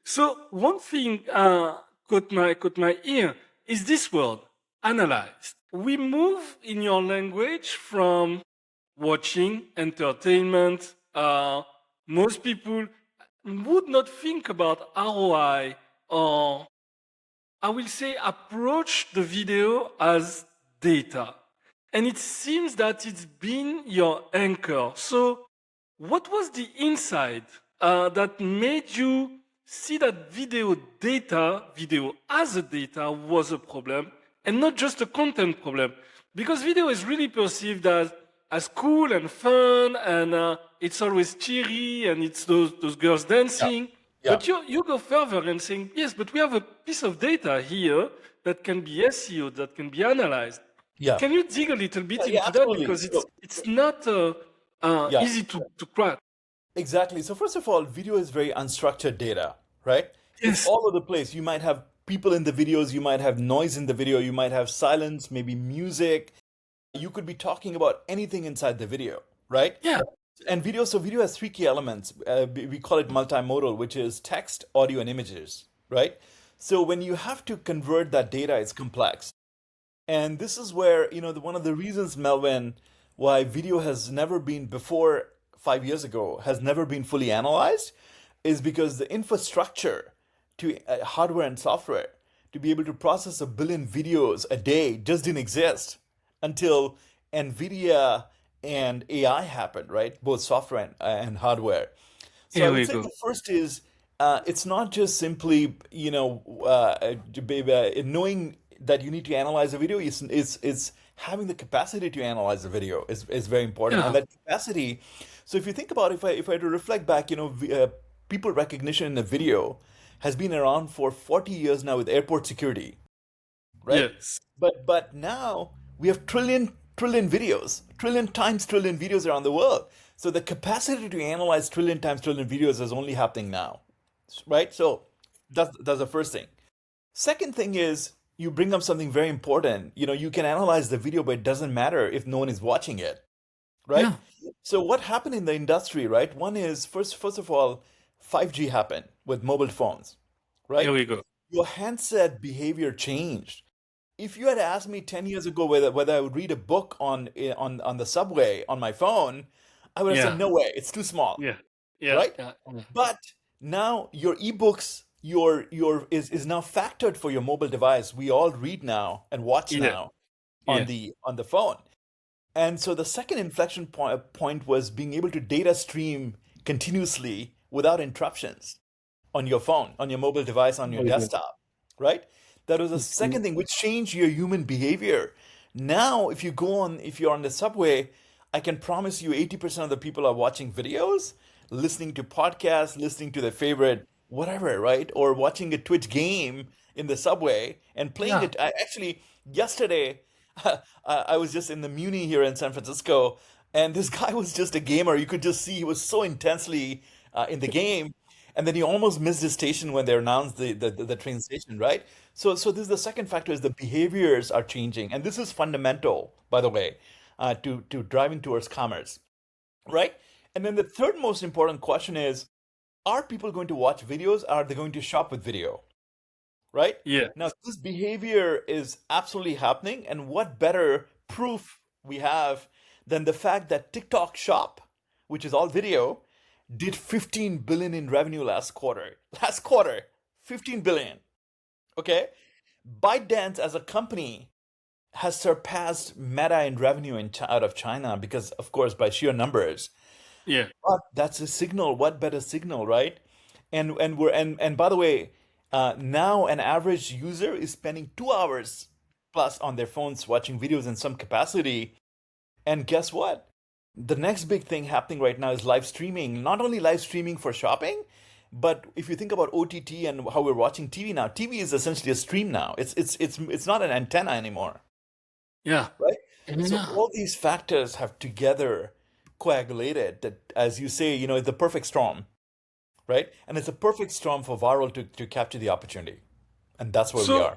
So one thing caught my ear is this word, analyzed. We move in your language from watching entertainment. Most people would not think about ROI, or I will say approach the video as data. And it seems that it's been your anchor. So what was the insight that made you see that video as a data was a problem and not just a content problem? Because video is really perceived as cool and fun, and it's always cheery, and it's those girls Yeah. dancing. Yeah. But you go further and saying, yes, but we have a piece of data here that can be SEO, that can be analyzed. Yeah. Can you dig a little bit Yeah, into that? absolutely. Because it's not Yeah, easy to crack. exactly. So first of all, video is very unstructured data, right? It's Yes. all over the place. You might have people in the videos, you might have noise in the video, you might have silence, maybe music. You could be talking about anything inside the video, right? Yeah. And video has three key elements. We call it multimodal, which is text, audio, and images, right? So when you have to convert that data, it's complex. And this is where, one of the reasons, Melvin, why video has never been before 5 years ago, has never been fully analyzed, is because the infrastructure to hardware and software to be able to process 1 billion videos a day just didn't exist until NVIDIA and AI happened, right? Both software and hardware. So I Here would we say go. the first is it's not just simply knowing that you need to analyze a video. It's having the capacity to analyze a video is very important, and Yeah. that capacity. So if you think about if I had to reflect back, people recognition in a video has been around for 40 years now with airport security, right? Yes. But now we have trillion videos, trillion times trillion videos around the world. So the capacity to analyze trillion times trillion videos is only happening now, right? So that's the first thing. Second thing is you bring up something very important. You can analyze the video, but it doesn't matter if no one is watching it, right? Yeah. So what happened in the industry, right? One is first of all, 5G happened with mobile phones, Here right? we go. Your handset behavior changed. If you had asked me 10 years ago whether I would read a book on the subway on my phone, I would have said Yeah. no way, it's too small, Yeah. Yeah. right? Yeah. But now your ebooks is now factored for your mobile device. We all read now and watch Yeah. now on Yeah. the phone. And so the second inflection point was being able to data stream continuously without interruptions on your phone, on your mobile device, on your Very good. desktop, right? That was the It's second thing which changed your human behavior. Now, if you're on the subway, I can promise you 80% of the people are watching videos, listening to podcasts, listening to their favorite whatever, right? Or watching a Twitch game in the subway and playing yeah. it. Actually, yesterday, I was just in the Muni here in San Francisco, and this guy was just a gamer. You could just see he was so intensely in the game, and then he almost missed his station when they announced the train station, right? So this is the second factor is the behaviors are changing, and this is fundamental, by the way, to driving towards commerce, right? And then the third most important question is, are people going to watch videos? Are they going to shop with video? Right? Yeah. Now, this behavior is absolutely happening, and what better proof we have than the fact that TikTok Shop, which is all video, did 15 billion in revenue last quarter. Last quarter, 15 billion. Okay? ByteDance as a company has surpassed Meta in revenue out of China because, of course, by sheer numbers. Yeah. But that's a signal. What better signal, right? And by the way, now an average user is spending 2 hours plus on their phones watching videos in some capacity. And guess what? The next big thing happening right now is live streaming. Not only live streaming for shopping, but if you think about OTT and how we're watching TV now, TV is essentially a stream now. It's not an antenna anymore, Yeah. right? So Yeah. all these factors have together coagulated that, as you say, it's the perfect storm, right? And it's a perfect storm for viral to capture the opportunity. And that's where we So are.